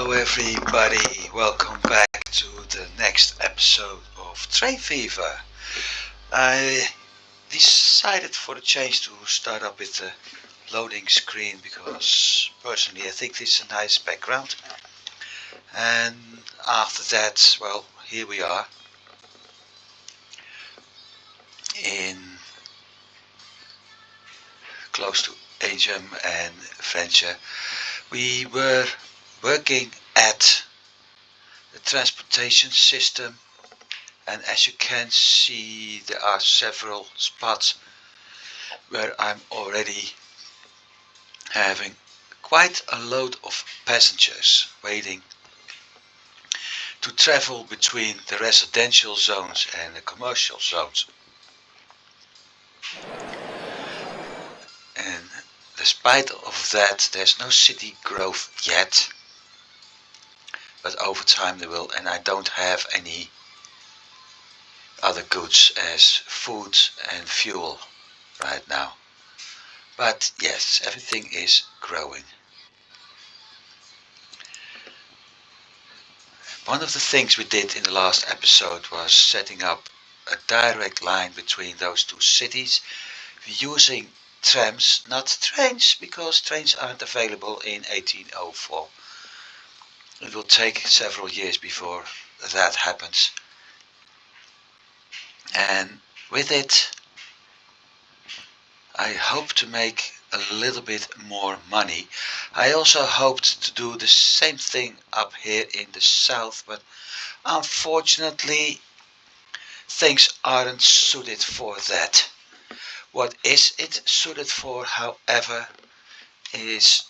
Hello everybody, welcome back to the next episode of Train Fever. I decided for a change to start up with the loading screen because personally I think this is a nice background. And after that, well, here we are in close to Agen and Venture. We were working at the transportation system, and as you can see there are several spots where I'm already having quite a load of passengers waiting to travel between the residential zones and the commercial zones. And despite of that, there's no city growth yet, but over time there will, and I don't have any other goods as food and fuel right now. But yes, everything is growing. One of the things we did in the last episode was setting up a direct line between those two cities using trams, not trains, because trains aren't available in 1804. It will take several years before that happens. And with it, I hope to make a little bit more money. I also hoped to do the same thing up here in the south, but unfortunately things aren't suited for that. What is it suited for, however, is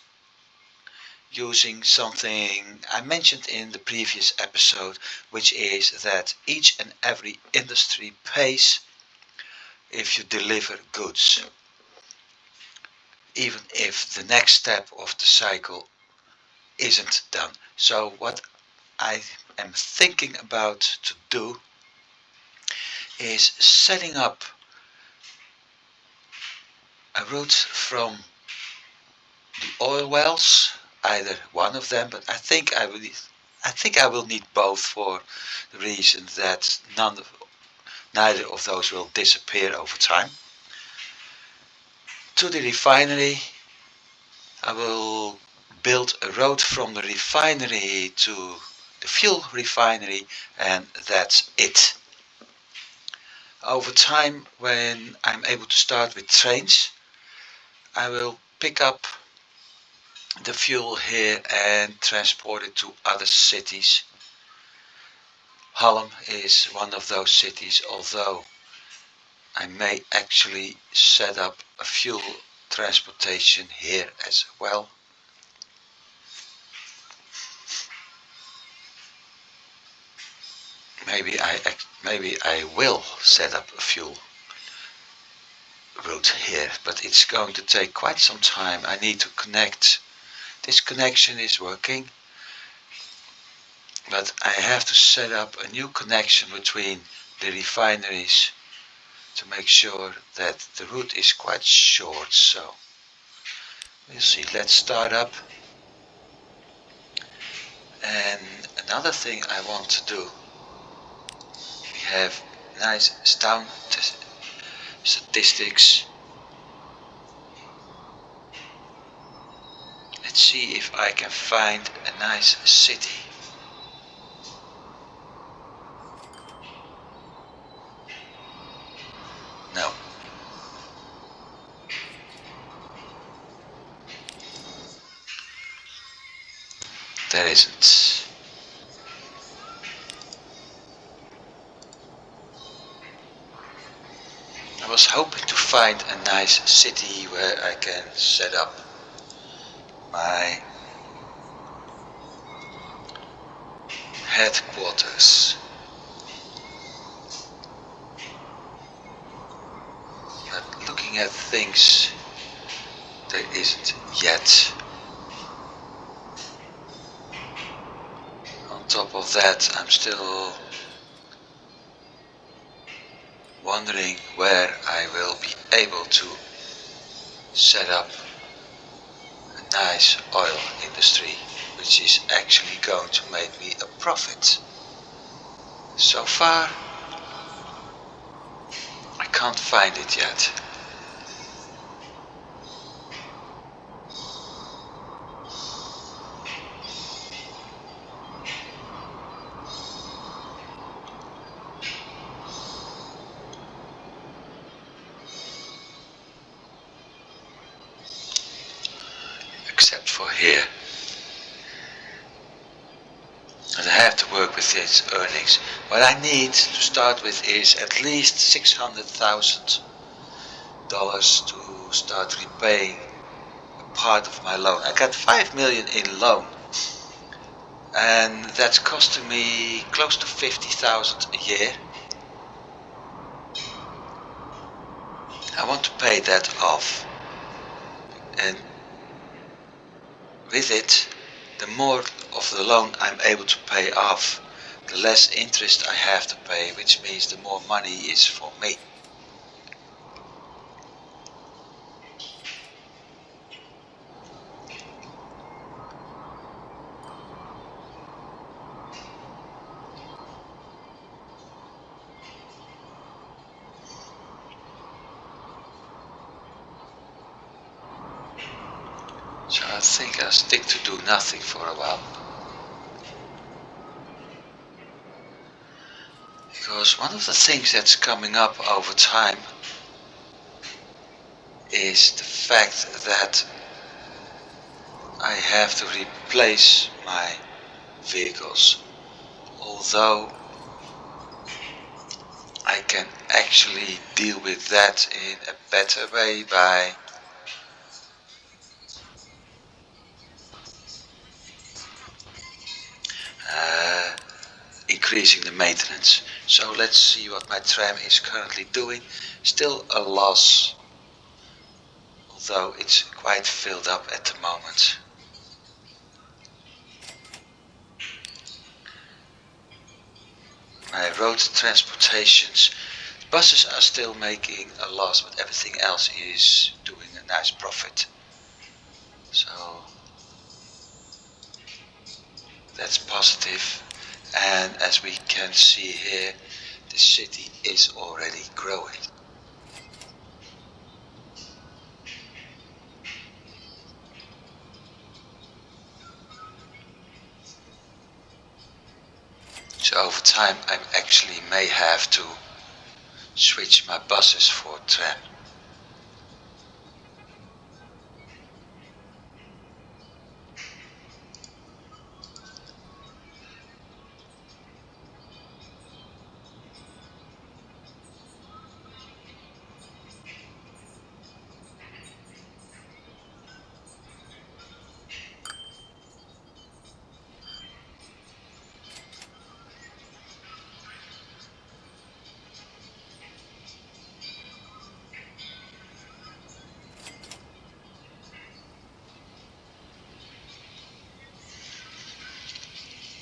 using something I mentioned in the previous episode, which is that each and every industry pays if you deliver goods, even if the next step of the cycle isn't done. So what I am thinking about to do is setting up a route from the oil wells, either one of them, but I think I will need both for the reason that neither of those will disappear over time. To the refinery, I will build a road from the refinery to the fuel refinery, and that's it. Over time, when I'm able to start with trains, I will pick up the fuel here and transport it to other cities. Haarlem is one of those cities, although I may actually set up a fuel transportation here as well. Maybe I will set up a fuel route here, but it's going to take quite some time. I need to connect. This connection is working, but I have to set up a new connection between the refineries to make sure that the route is quite short. So we'll see. Let's start up. And another thing I want to do, we have nice town statistics. Let's see if I can find a nice city. No. There isn't. I was hoping to find a nice city where I can set up my headquarters. But looking at things, there isn't yet. On top of that, I'm still wondering where I will be able to set up a nice oil industry which is actually going to make me a profit. So far I can't find it yet. Except for here. And I have to work with its earnings. What I need to start with is at least $600,000 to start repaying a part of my loan. I got 5 million in loan, and that's costing me close to 50,000 a year. I want to pay that off, and with it, the more of the loan I'm able to pay off, the less interest I have to pay, which means the more money is for me. So I think I'll stick to do nothing for a while. Because one of the things that's coming up over time is the fact that I have to replace my vehicles. Although I can actually deal with that in a better way by increasing the maintenance. So let's see what my tram is currently doing. Still a loss, although it's quite filled up at the moment. My road transportations, buses are still making a loss, but everything else is doing a nice profit. So that's positive. And as we can see here, the city is already growing. So over time I actually may have to switch my buses for tram.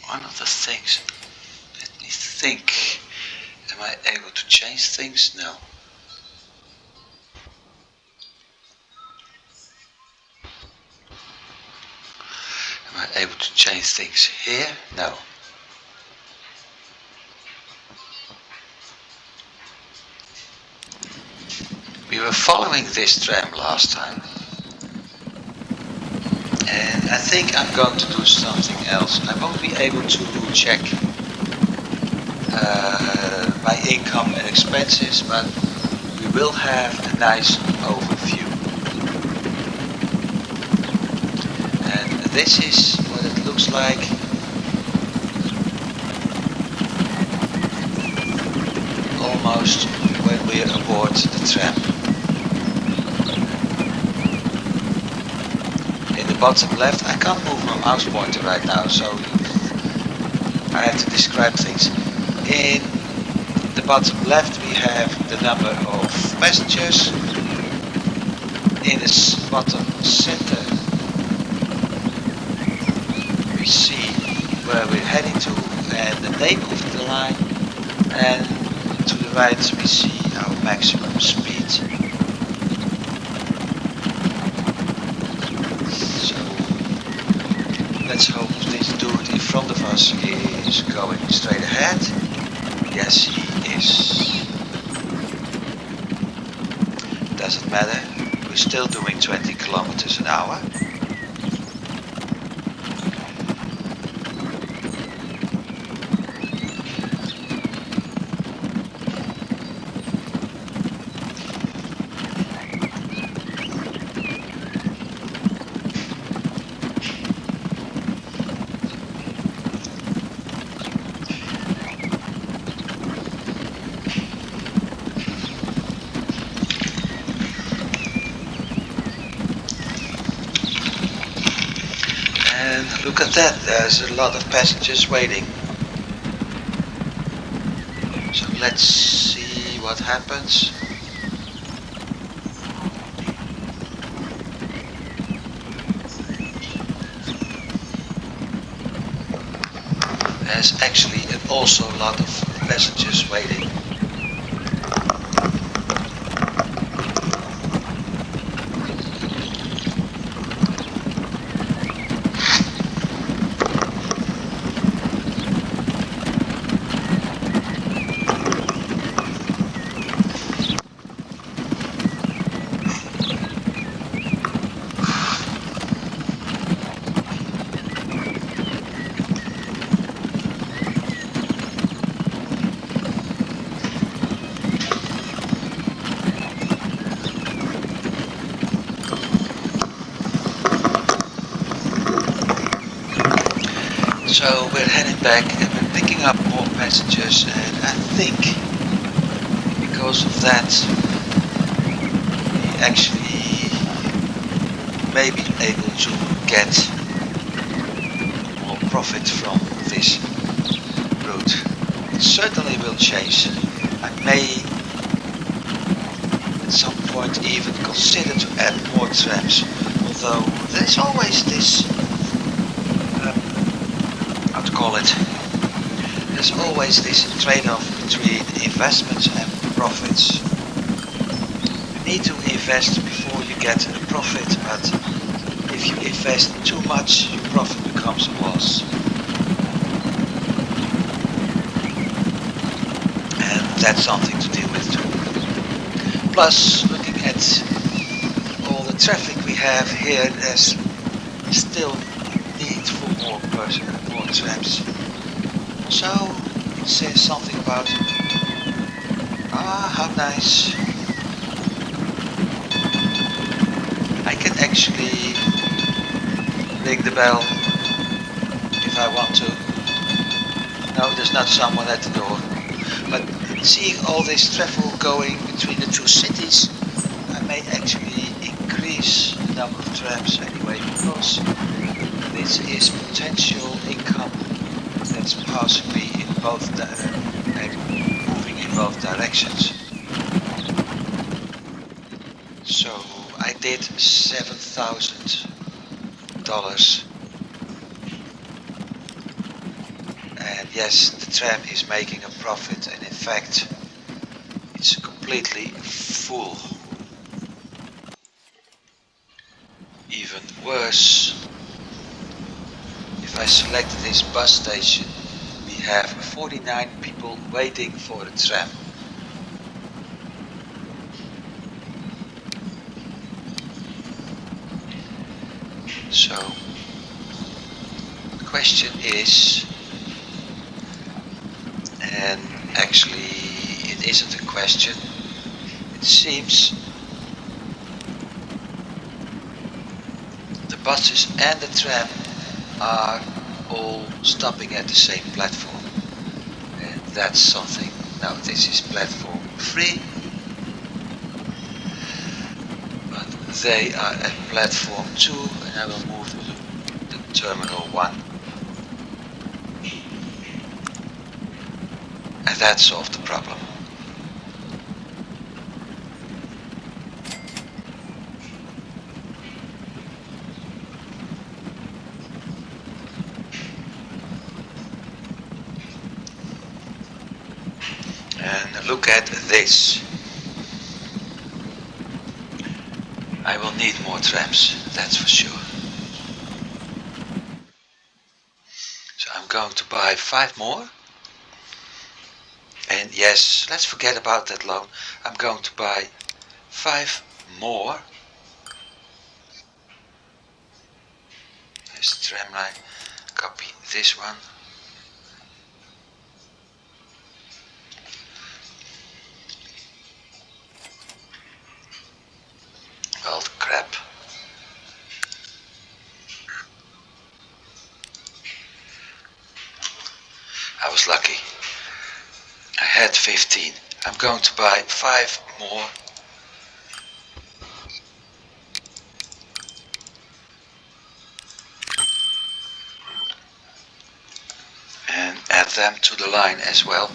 One of the things, let me think, am I able to change things? No. Am I able to change things here? No. We were following this tram last time, and I think I'm going to do something else. I won't be able to check my income and expenses, but we will have a nice overview. And this is what it looks like almost when we're aboard the tram. In the bottom left, I can't move my mouse pointer right now, so I have to describe things. In the bottom left we have the number of passengers. In the bottom center we see where we're heading to and the name of the line, and to the right we see our maximum speed. So let's let's hope this dude in front of us is going straight ahead. Yes, he is. Doesn't matter, we're still doing 20 kilometers an hour. And look at that, there's a lot of passengers waiting. So let's see what happens. There's actually also a lot of passengers waiting. So we're heading back and we're picking up more passengers, and I think because of that we actually may be able to get more profit from this route. It certainly will change. I may at some point even consider to add more trams, although there's always this there's always this trade-off between investments and profits. You need to invest before you get a profit, but if you invest too much, your profit becomes a loss. And that's something to deal with too. Plus, looking at all the traffic we have here, there's still need for more trams. So it says something about how nice. I can actually ring the bell if I want to. No, there's not someone at the door. But seeing all this traffic going between the two cities, I may actually increase the number of trams anyway, because this is potential income that's passing me in both moving in both directions. So I did $7,000, and yes, the tram is making a profit, and in fact it's completely full. Even worse, if I select this bus station, we have 49 people waiting for the tram. So the question is, and actually it isn't a question, it seems the buses and the tram are all stopping at the same platform, and that's something. Now this is platform 3, but they are at platform 2, and I will move to the terminal 1, and that solved the problem. And look at this. I will need more trams, that's for sure. going to buy 5 more. And yes, let's forget about that loan. I'm going to buy 5 more. There's the tram line. Copy this one. Well, crap. I was lucky. I had 15. I'm going to buy 5 more. And add them to the line as well.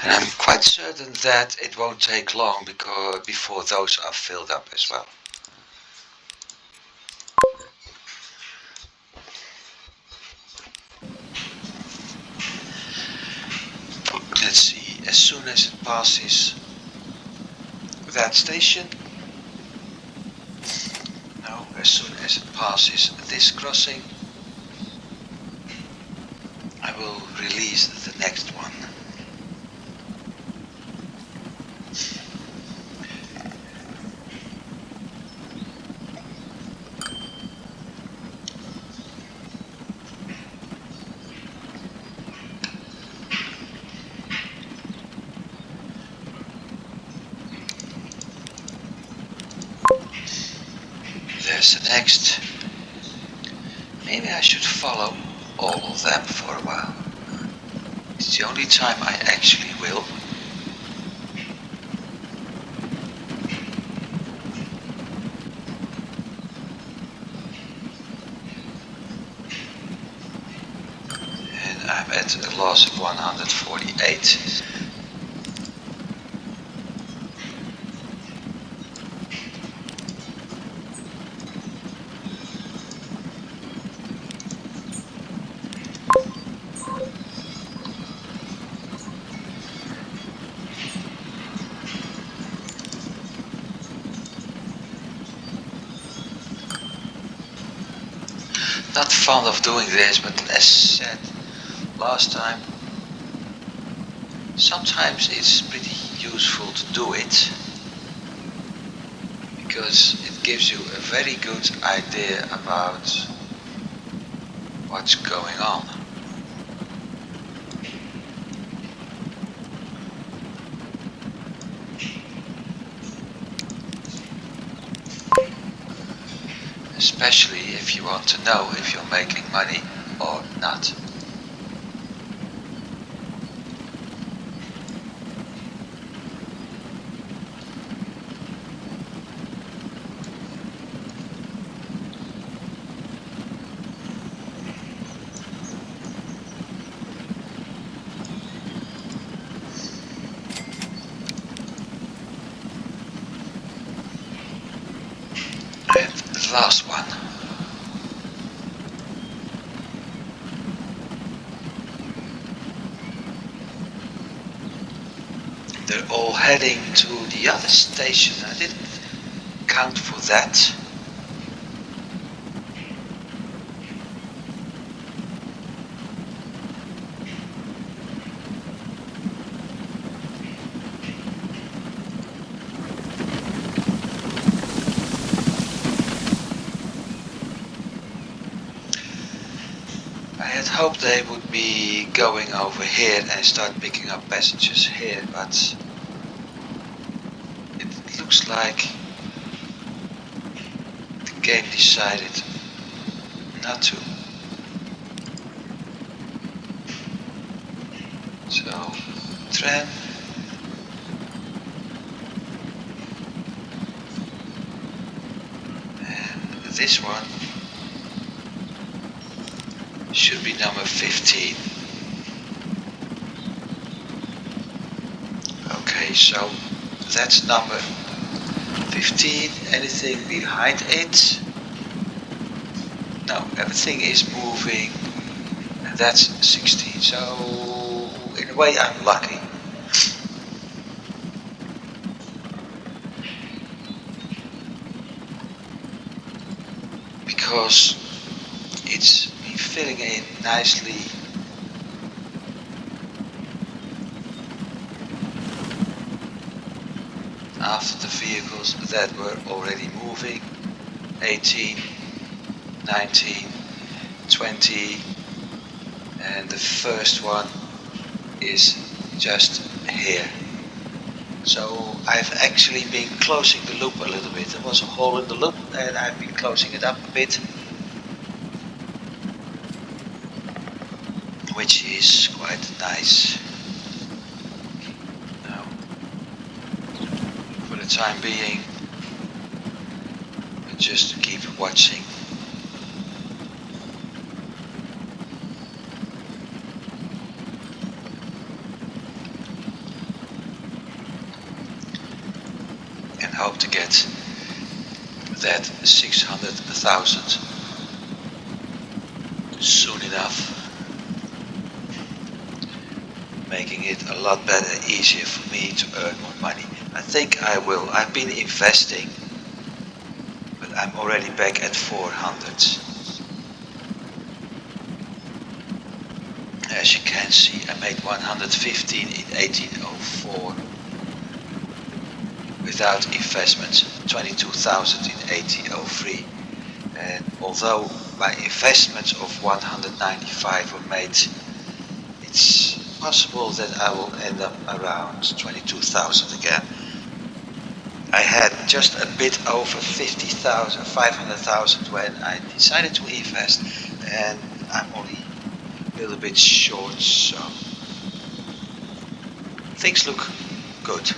And I'm quite certain that it won't take long before those are filled up as well. Let's see, as soon as it passes that station, no, as soon as it passes this crossing, I will release the next one. There's the next. Maybe I should follow all of them for a while. It's the only time I actually will. And I'm at a loss of 148. Not fond of doing this, but as said last time, sometimes it's pretty useful to do it because it gives you a very good idea about what's going on. Especially if you want to know if you're making money or not. And the last one. They're all heading to the other station. I didn't count for that. I had hoped they would be going over here and start picking up passengers here, but it looks like the game decided not to. So, tram. And this one. should be number 15. Okay, so that's number 15. Anything behind it? No, everything is moving, and that's 16. So in a way I'm lucky. Because it's been filling in nicely. After the vehicles that were already moving, 18, 19, 20, and the first one is just here. So I've actually been closing the loop a little bit. There was a hole in the loop and I've been closing it up a bit, which is quite nice. Now, for the time being, just keep watching. And hope to get that 600,000 soon enough, making it a lot better, easier for me to earn more money. I think I will. I've been investing, but I'm already back at 400. As you can see, I made 115 in 1804 without investments, 22,000 in 1803. And although my investments of 195 were made, it's possible that I will end up around 22,000 again. I had just a bit over 50,000, 500,000 when I decided to invest, and I'm only a little bit short, so things look good.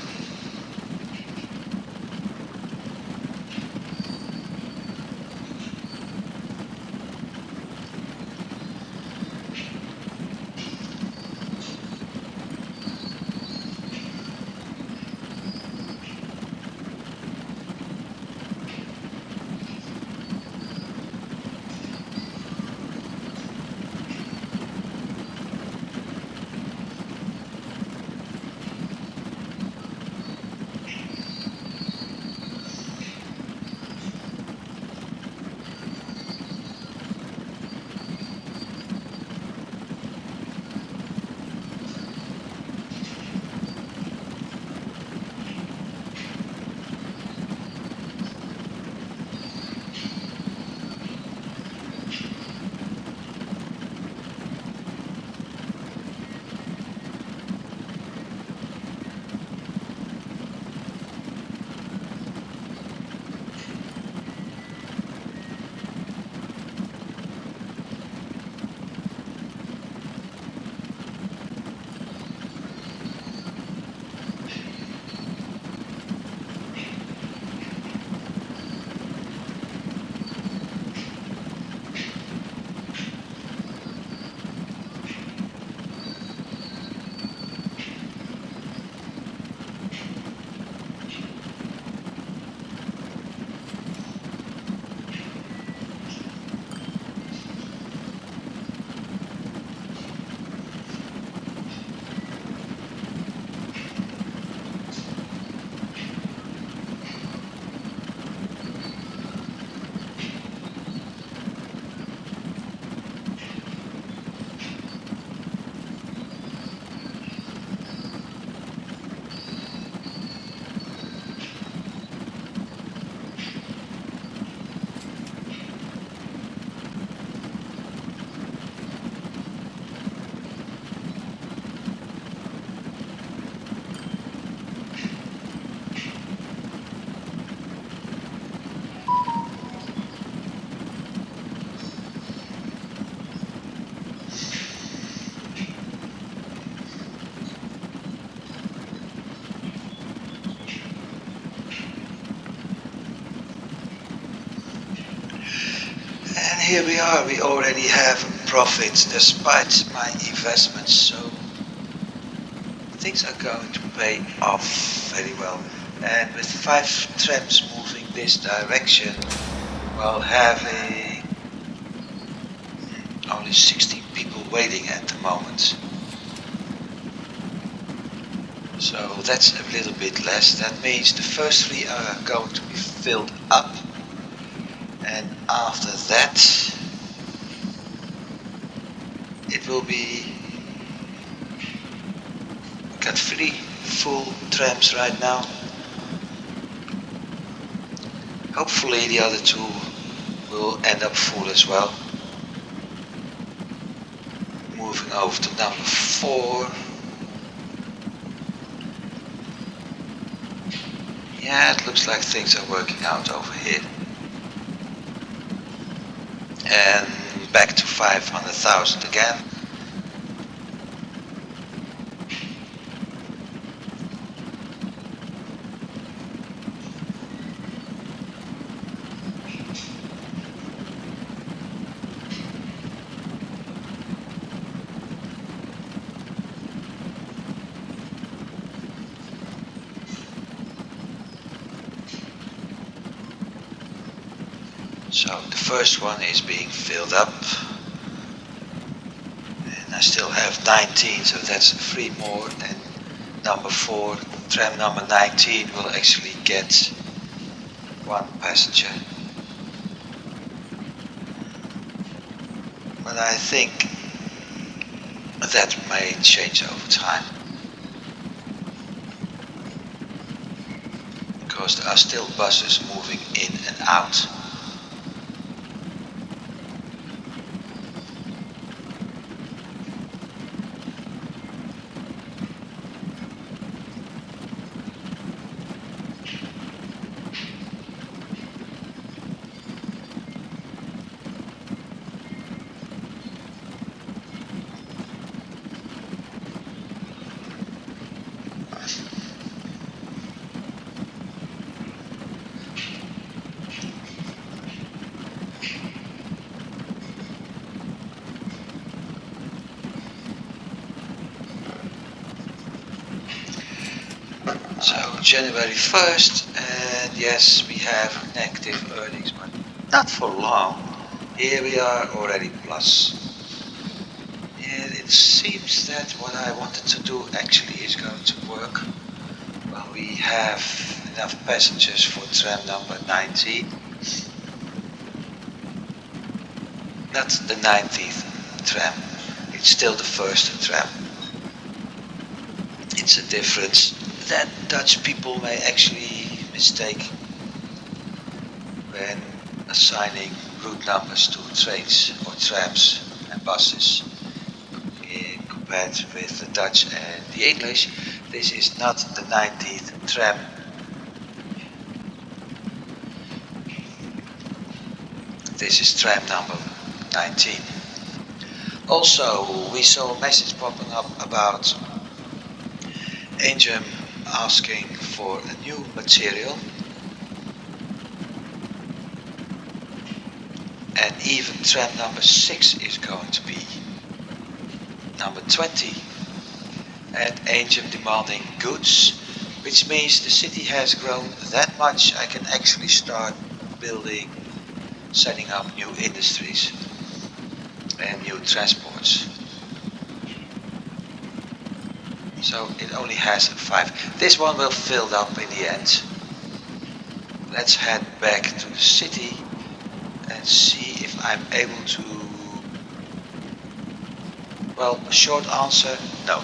Here we are, we already have profit despite my investments, so things are going to pay off very well. And with 5 trams moving this direction while having only 16 people waiting at the moment, so that's a little bit less. That means the first 3 are going to be filled up, and after that it will be, got 3 full trams right now. Hopefully the other 2 will end up full as well. Moving over to number 4. Yeah, it looks like things are working out over here. And back to 500,000 again. So the first one is being filled up, and I still have 19, so that's 3 more, and number 4, tram number 19, will actually get 1 passenger. But I think that may change over time, because there are still buses moving in and out. So January 1st, and yes, we have negative earnings, but not for long. Here we are already plus. And it seems that what I wanted to do actually is going to work. Well, we have enough passengers for tram number 19. Not the 19th tram, it's still the first tram. It's a difference that Dutch people may actually mistake when assigning route numbers to trains or trams and buses. Compared with the Dutch and the English, this is not the 19th tram. This is tram number 19. Also, we saw a message popping up about Angel asking for a new material, and even tram number 6 is going to be number 20, and Angel demanding goods, which means the city has grown that much I can actually start building, setting up new industries and new transports. So it only has 5. This one will fill up in the end. Let's head back to the city and see if I'm able to. Well, a short answer, no.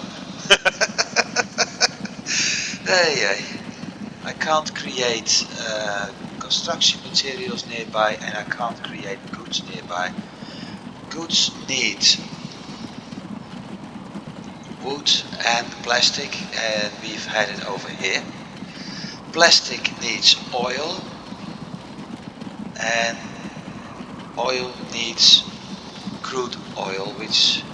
I can't create construction materials nearby, and I can't create goods nearby. Goods need wood and plastic, and we've had it over here. Plastic needs oil, and oil needs crude oil, which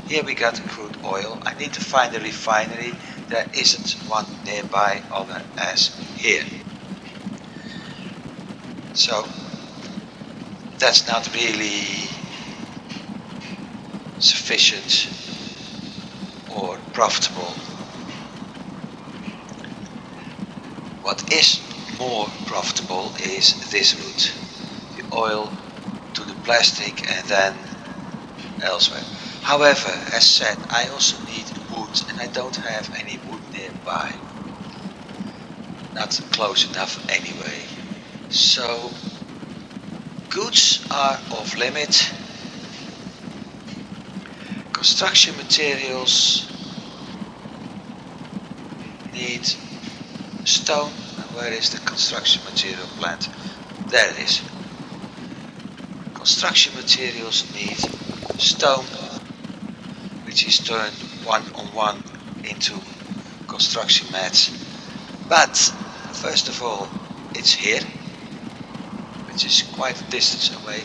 here we got crude oil. I need to find a refinery. There isn't one nearby other as here. So that's not really sufficient or profitable. What is more profitable is this route, the oil to the plastic and then elsewhere. However, as said, I also need wood and I don't have any wood nearby. Not close enough anyway. So goods are off limit. Construction materials need stone. Where is the construction material plant? There it is. Construction materials need stone, which is turned one on one into construction mats. But first of all, it's here, which is quite a distance away,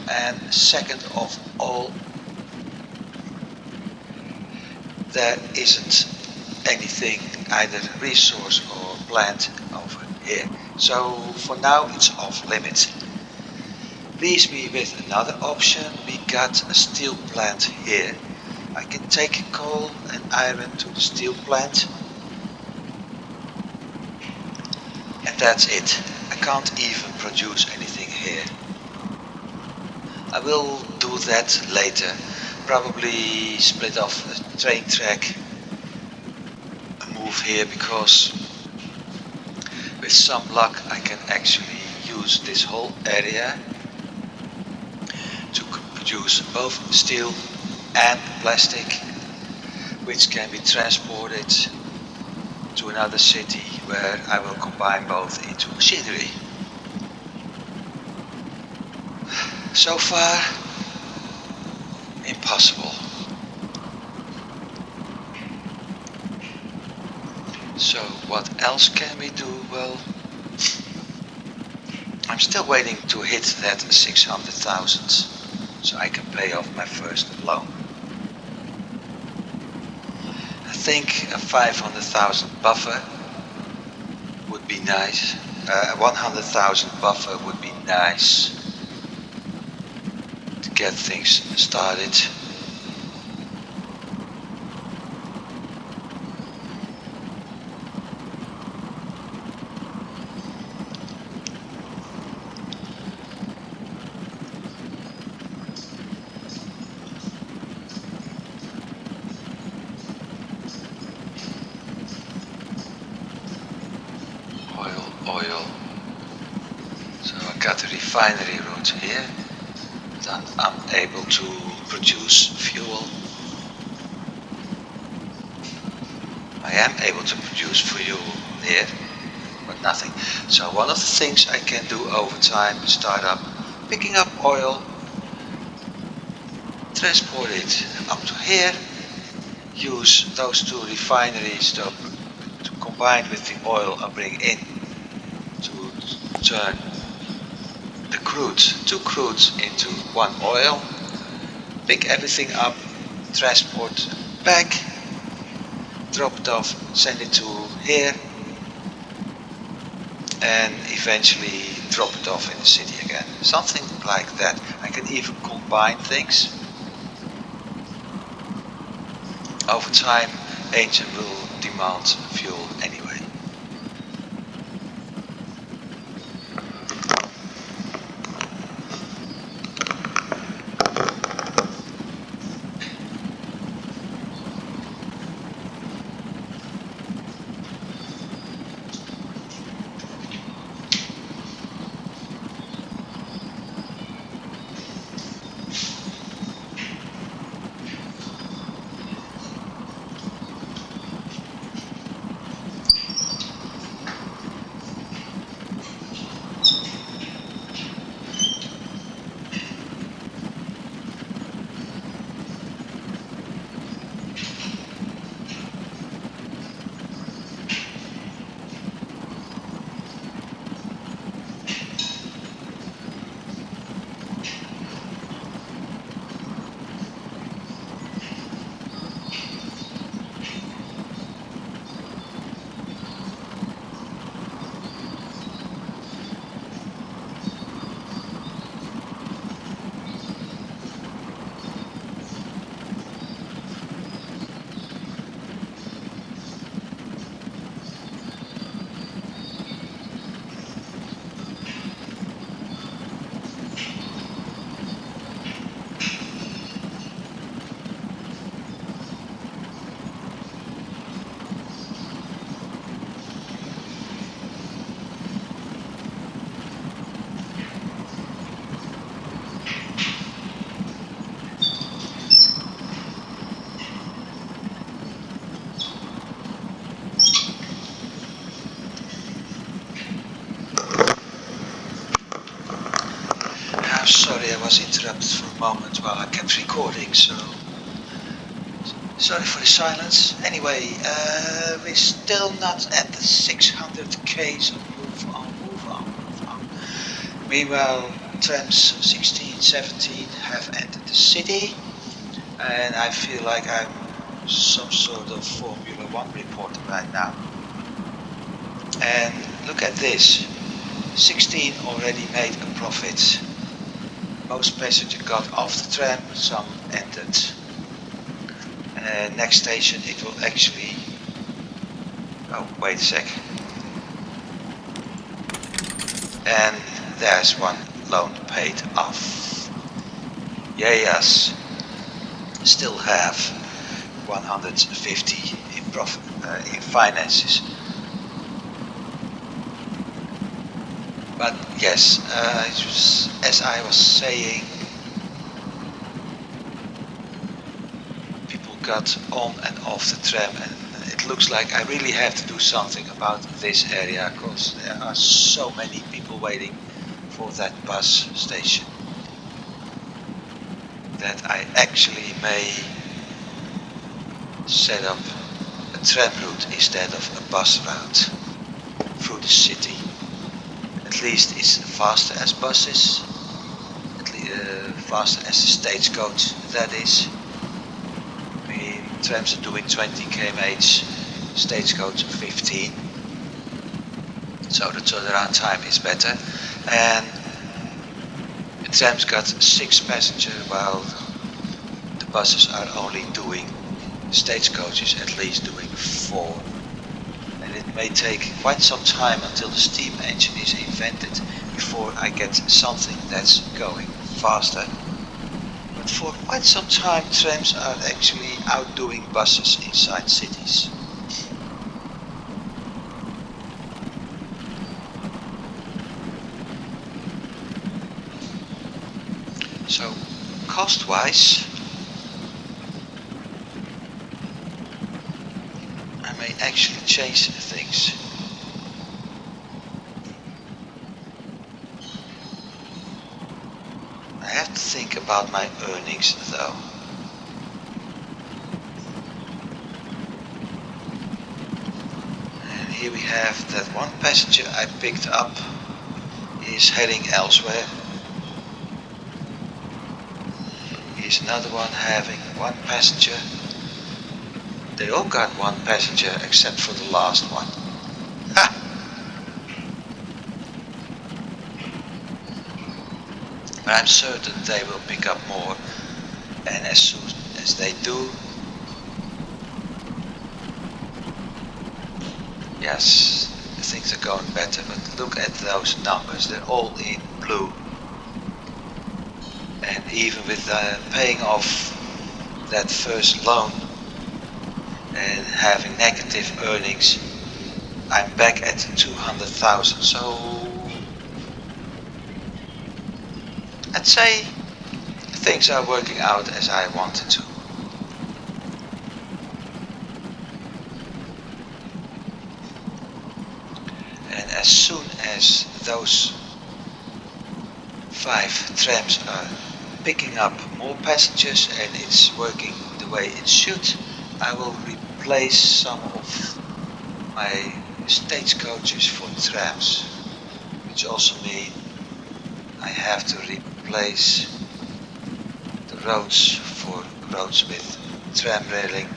and second of all, there isn't anything, either resource or plant over here. So for now it's off limits. Leaves me with another option. We got a steel plant here. I can take coal and iron to the steel plant. And that's it. I can't even produce anything here. I will do that later. Probably split off the train track and move here, because with some luck I can actually use this whole area to produce both steel and plastic, which can be transported to another city where I will combine both into machinery. So far, impossible. So what else can we do? Well, I'm still waiting to hit that 600,000 so I can pay off my first loan. I think a 500,000 buffer would be nice. 100,000 buffer would be nice to get things started. Oil. So I got the refinery route here, then I'm able to produce fuel. I am able to produce fuel here, but nothing. So one of the things I can do over time is start up picking up oil, transport it up to here, use those two refineries to combine with the oil I bring in to turn the two crudes into one oil, pick everything up, transport back, drop it off, send it to here, and eventually drop it off in the city again. Something like that. I can even combine things. Over time, engine will demand fuel anyway. moment while I kept recording, so sorry for the silence. Anyway, we're still not at the 600k, so move on. Meanwhile, trams 16, 17 have entered the city, and I feel like I'm some sort of Formula 1 reporter right now. And look at this, 16 already made a profit. Most passengers got off the tram, some entered. Next station it will actually... Oh, wait a sec. And there's one loan paid off. Yes, still have 150 in profit, in finances. But yes, as I was saying, people got on and off the tram, and it looks like I really have to do something about this area, because there are so many people waiting for that bus station that I actually may set up a tram route instead of a bus route through the city. At least it's faster as buses, faster as the stagecoach, that is. I mean, trams are doing 20 km/h, stagecoach 15, so the turnaround time is better. And the trams got 6 passengers, while the buses are only doing, stagecoaches at least doing 4. And it may take quite some time until the steam engine is invented before I get something that's going faster. But for quite some time trams are actually outdoing buses inside cities. So cost-wise, I may actually change things. I have to think about my earnings though. And here we have that one passenger I picked up is heading elsewhere. Here's another one having 1 passenger. They all got 1 passenger except for the last one. Ha! But I'm certain they will pick up more, and as soon as they do, yes, things are going better. But look at those numbers, they're all in blue. And even with paying off that first loan and having negative earnings, I'm back at 200,000. So I'd say things are working out as I wanted to. And as soon as those 5 trams are picking up more passengers and it's working the way it should, I will replace some of my stagecoaches for trams, which also means I have to replace the roads for roads with tram railing.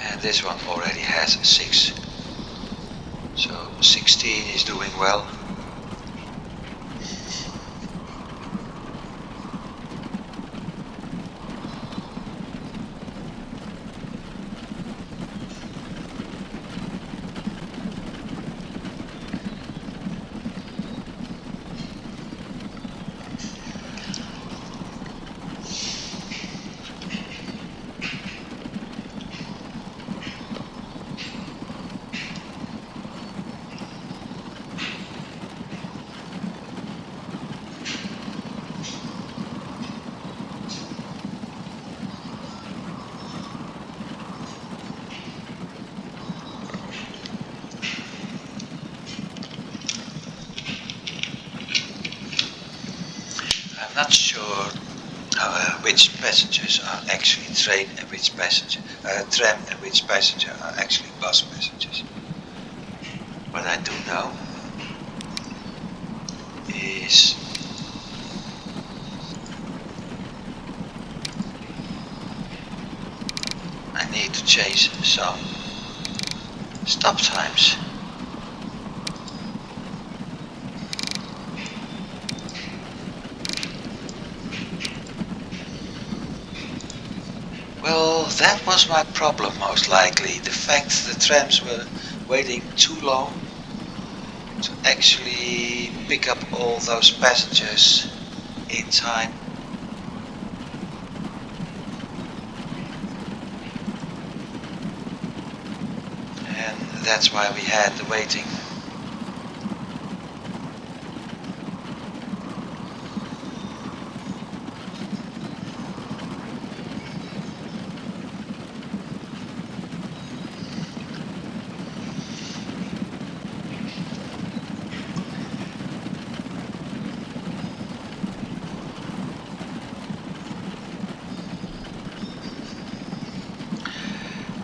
And this one already has 6. So 16 is doing well. not sure which passengers are actually tram and which passenger are actually bus passengers. What I do know is I need to change some stop times. Well, that was my problem most likely. The fact the trams were waiting too long to actually pick up all those passengers in time. And that's why we had the waiting.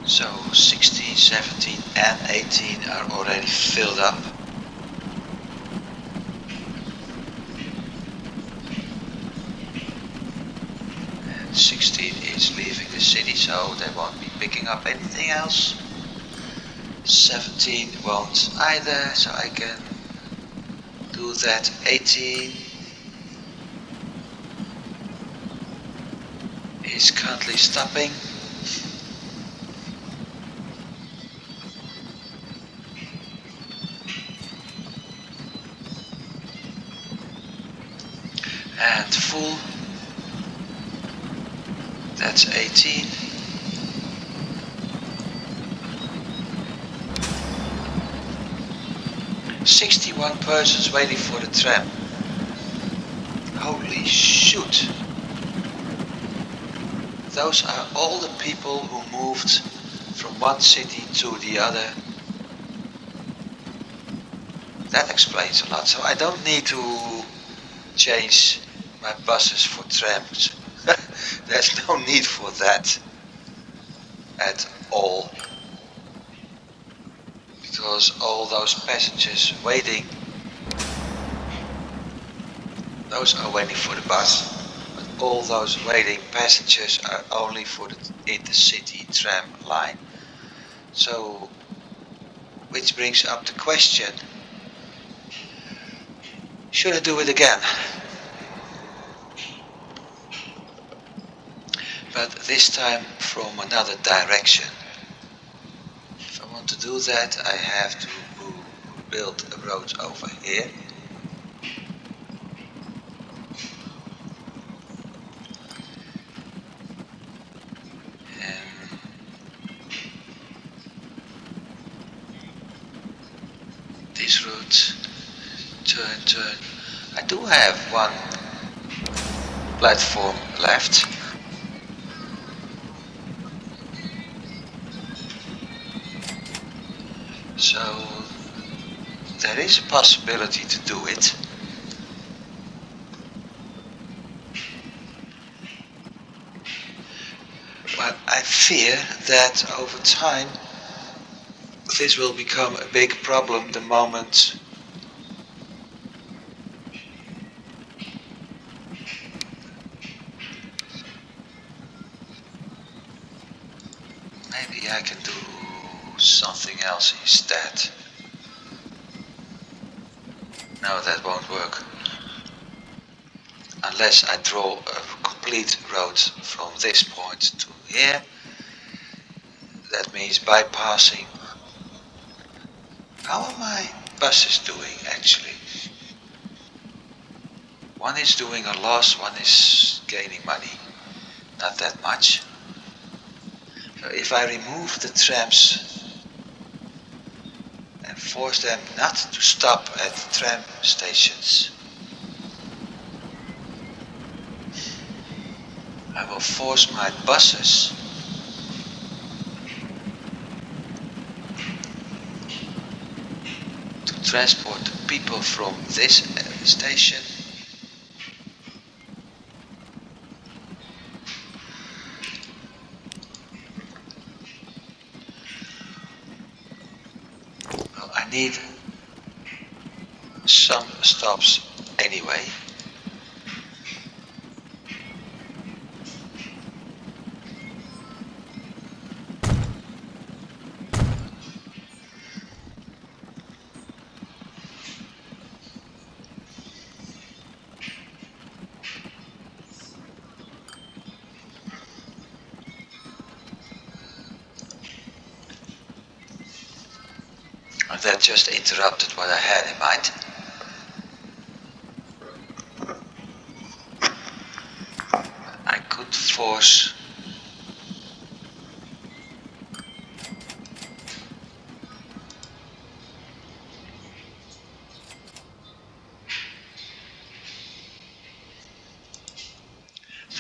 So 16, 17 and 18 are already filled up. And 16 is leaving the city, so they won't be picking up anything else. 17 won't either, so I can do that. 18 is currently stopping. And full, that's 18. "61 persons waiting for the tram." Holy shoot! Those are all the people who moved from one city to the other. That explains a lot, so I don't need to change my buses for trams. There's no need for that at all, because all those passengers waiting, those are waiting for the bus, but all those waiting passengers are only for the intercity tram line. So, which brings up the question, should I do it again? But this time from another direction. If I want to do that, I have to build a road over here. And this route, turn. I do have one platform left. So there is a possibility to do it. But I fear that over time this will become a big problem the moment maybe I can do something else instead. No, that won't work. Unless I draw a complete road from this point to here. That means bypassing. How are my buses doing actually? One is doing a loss, one is gaining money. Not that much. So if I remove the trams and force them not to stop at tram stations, I will force my buses to transport the people from this station need some stops anyway. And that just interrupted what I had in mind. I could force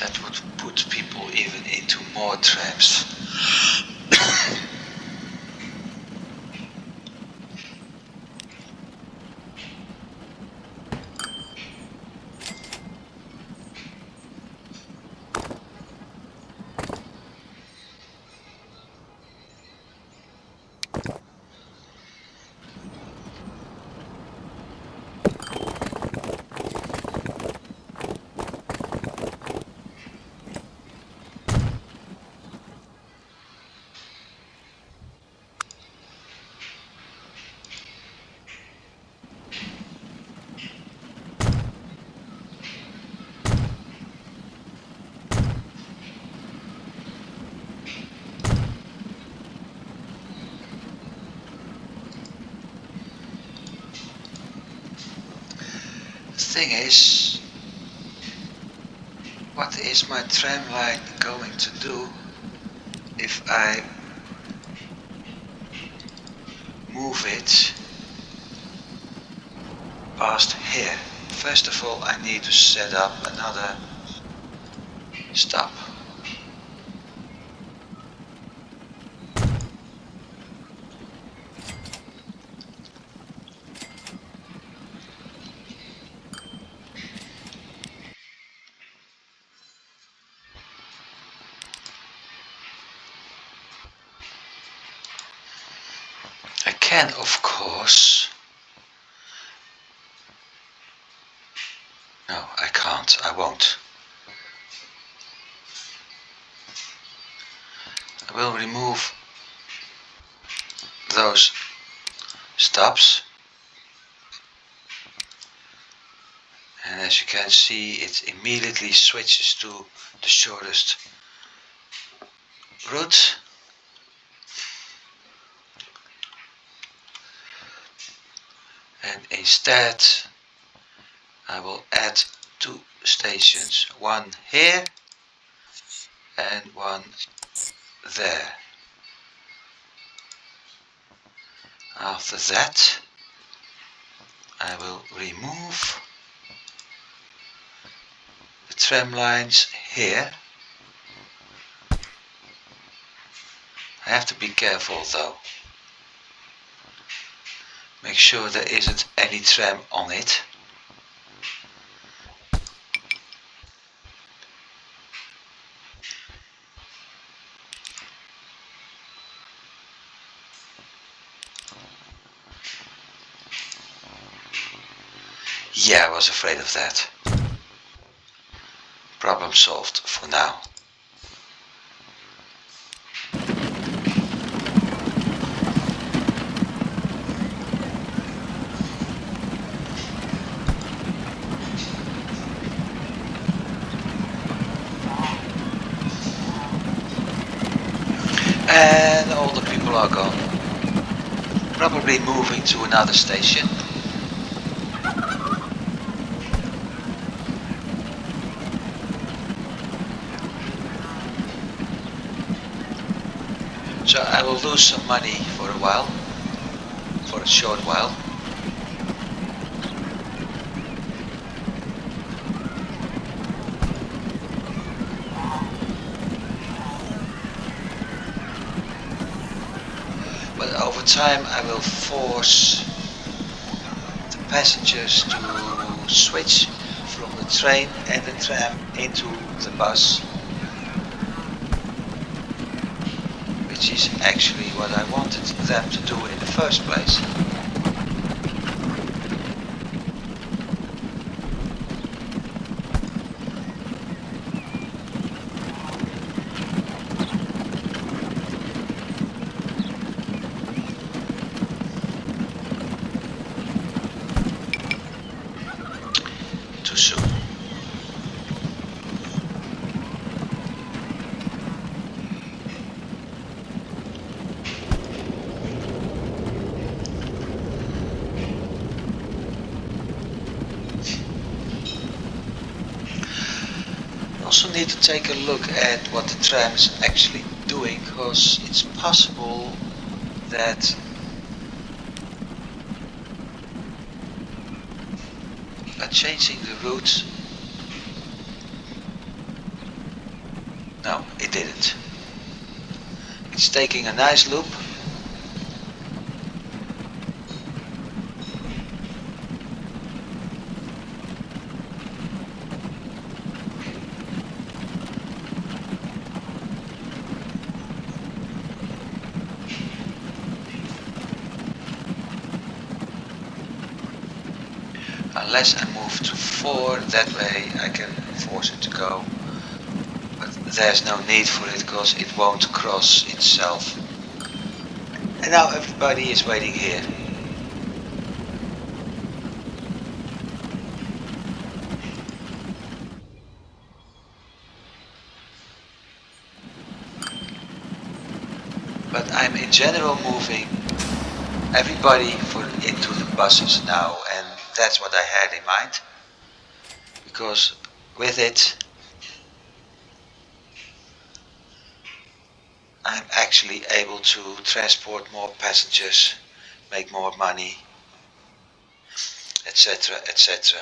that would put people even into more trams. The thing is, what is my tram line going to do if I move it past here? First of all, I need to set up another stop. I can, of course. No, I can't. I won't. I will remove those stops. And as you can see, it immediately switches to the shortest route. And instead I will add 2 stations, one here and one there. After that I will remove the tram lines here. I have to be careful though. Make sure there isn't any tram on it. Yeah, I was afraid of that. Problem solved for now. And all the people are gone. Probably moving to another station. So I will lose some money for a while, for a short while. But over time I will force the passengers to switch from the train and the tram into the bus, which is actually what I wanted them to do in the first place. need to take a look at what the tram is actually doing, because it's possible that by changing the route. No, it didn't. It's taking a nice loop. Unless I move to 4, that way I can force it to go. But there's no need for it because it won't cross itself. And now everybody is waiting here. But I'm in general moving everybody into the buses now, and that's what I had in mind. Because with it, I'm actually able to transport more passengers, make more money, etc., etc.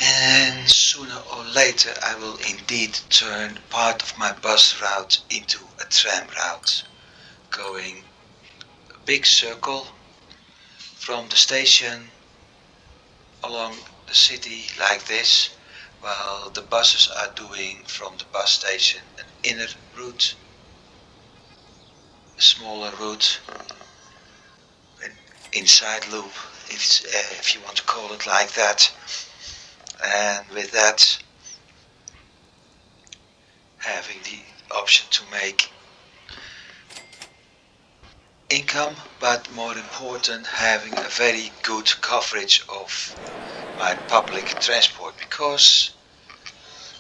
And sooner or later I will indeed turn part of my bus route into a tram route, going a big circle from the station along the city like this, while the buses are doing from the bus station an inner route, a smaller route, an inside loop, if you want to call it like that. And with that, having the option to make income, but more important, having a very good coverage of my public transport, because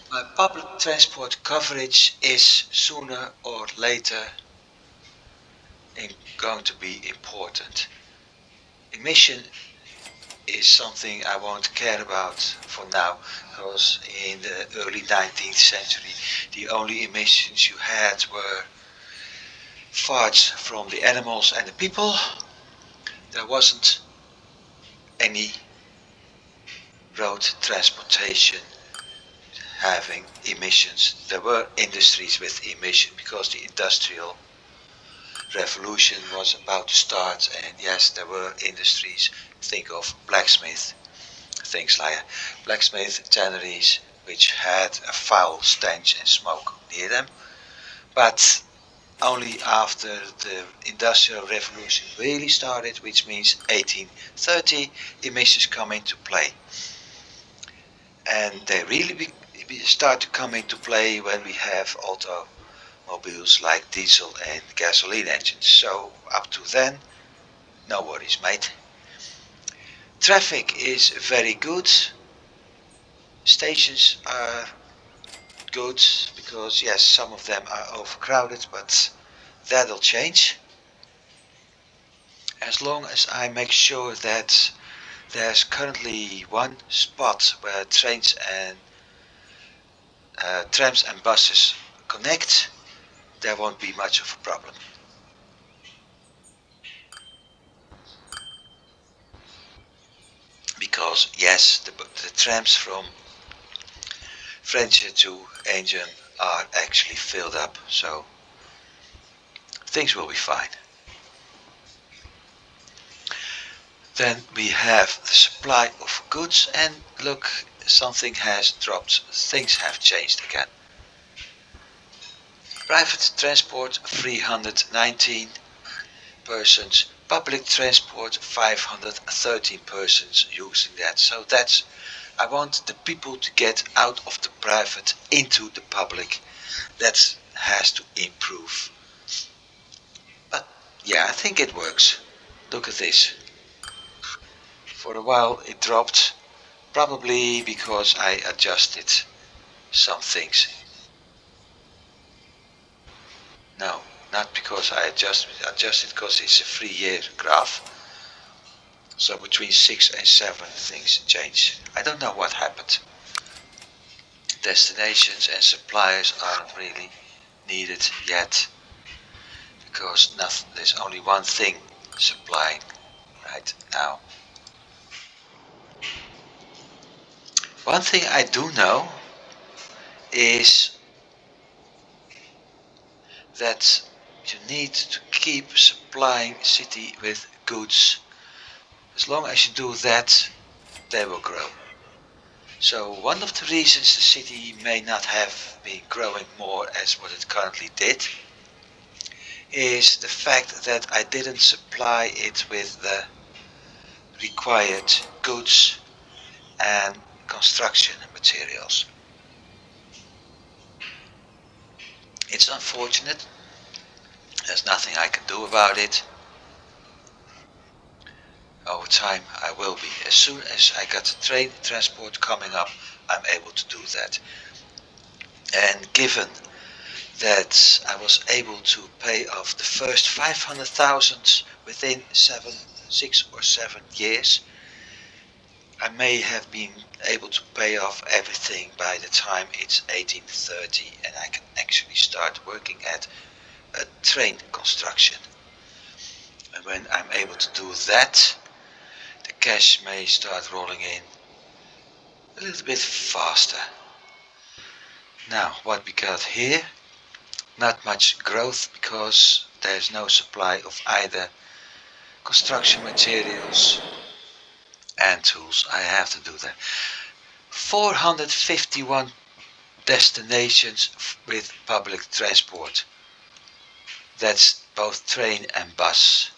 my public transport coverage is sooner or later going to be important. Emission is something I won't care about for now, because in the early 19th century the only emissions you had were farts from the animals and the people. There wasn't any road transportation having emissions. There were industries with emission because the industrial revolution was about to start, and yes, there were industries. Think of blacksmith, things like blacksmith tanneries, which had a foul stench and smoke near them. But only after the industrial revolution really started, which means 1830, emissions come into play, and they really start to come into play when we have automobiles like diesel and gasoline engines. So up to then, no worries, mate. Traffic is very good. Stations are good because yes, some of them are overcrowded, but that'll change. As long as I make sure that there's currently one spot where trains and trams and buses connect, there won't be much of a problem. Because yes, the trams from French to Ancient are actually filled up, so things will be fine. Then we have the supply of goods, and look, something has dropped, things have changed again. Private transport 319 persons, public transport 513 persons using that. So that's, I want the people to get out of the private into the public. That has to improve. But yeah, I think it works. Look at this. For a while it dropped, probably because I adjusted some things. No, not because I adjusted because it's a 3-year graph. So between 6 and 7 things change. I don't know what happened. Destinations and suppliers aren't really needed yet because there's only one thing supplying right now. One thing I do know is that you need to keep supplying city with goods. As long as you do that, they will grow. So one of the reasons the city may not have been growing more as what it currently did is the fact that I didn't supply it with the required goods and construction materials. It's unfortunate. There's nothing I can do about it. Over time I will be. As soon as I got the train transport coming up, I'm able to do that. And given that I was able to pay off the first 500,000 within 6 or 7 years, I may have been able to pay off everything by the time it's 1830 and I can actually start working at a train construction. And when I'm able to do that, the cash may start rolling in a little bit faster. Now, what we got here, not much growth because there's no supply of either construction materials and tools. I have to do that. 451 destinations with public transport. That's both train and bus.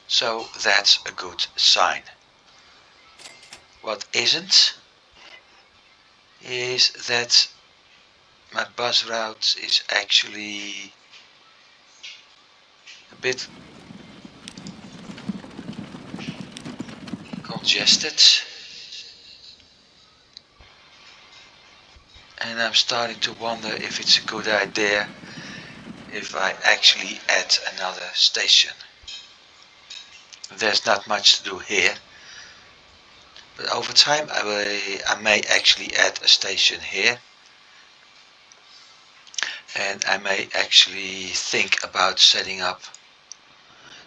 So that's a good sign. What isn't is that my bus route is actually a bit congested, and I'm starting to wonder if it's a good idea if I actually add another station. There's not much to do here, but over time I may actually add a station here, and I may actually think about setting up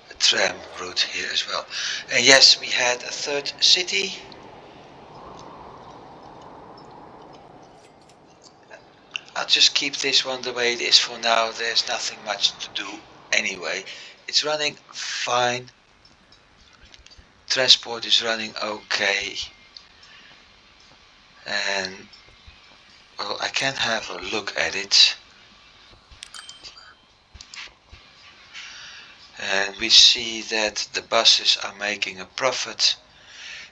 a tram route here as well. And yes, we had a third city. I'll just keep this one the way it is for now. There's nothing much to do anyway. It's running fine. Transport is running okay. And well, I can have a look at it. And we see that the buses are making a profit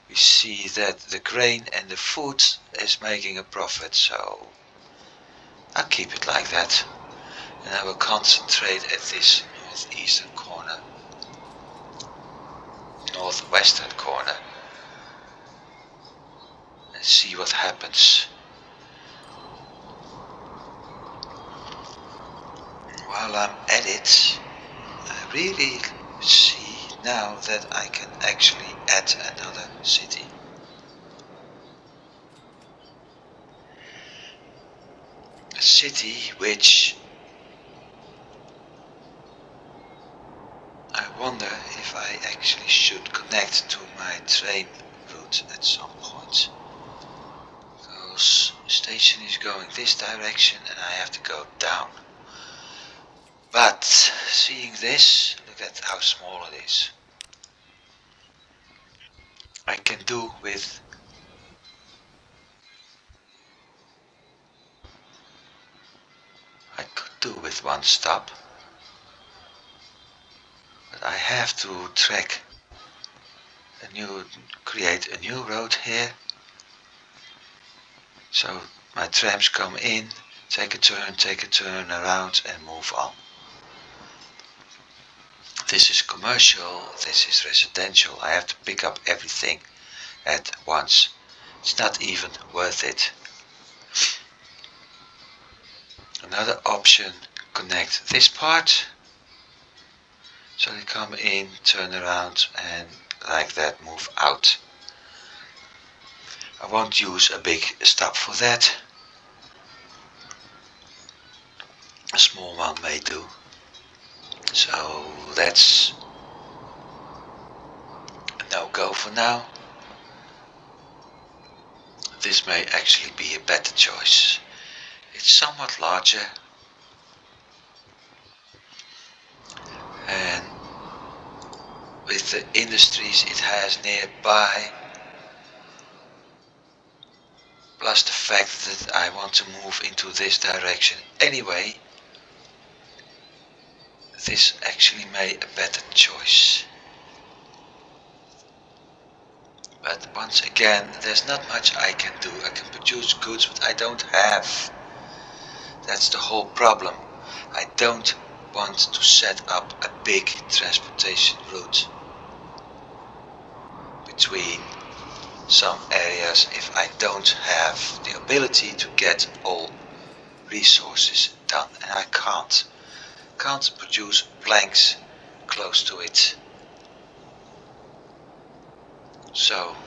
we see that the grain and the food is making a profit, so I'll keep it like that. And I will concentrate at this northeastern corner, northwestern corner, and see what happens. While I'm at it, I really see now that I can actually add another city. A city which I wonder if I actually should connect to my train route at some point. Because the station is going this direction and I have to go down. But seeing this, look at how small it is. I can do with one stop, but I have to create a new road here. So my trams come in, take a turn around and move on. This is commercial, this is residential. I have to pick up everything at once. It's not even worth it. Another option, connect this part. So they come in, turn around and like that move out. I won't use a big stop for that. A small one may do. So that's a no-go for now. This may actually be a better choice. It's somewhat larger and with the industries it has nearby, plus the fact that I want to move into this direction anyway, this actually made a better choice. But once again, there's not much I can do. I can produce goods, but I don't have. That's the whole problem. I don't want to set up a big transportation route between some areas if I don't have the ability to get all resources done, and I can't produce blanks close to it. So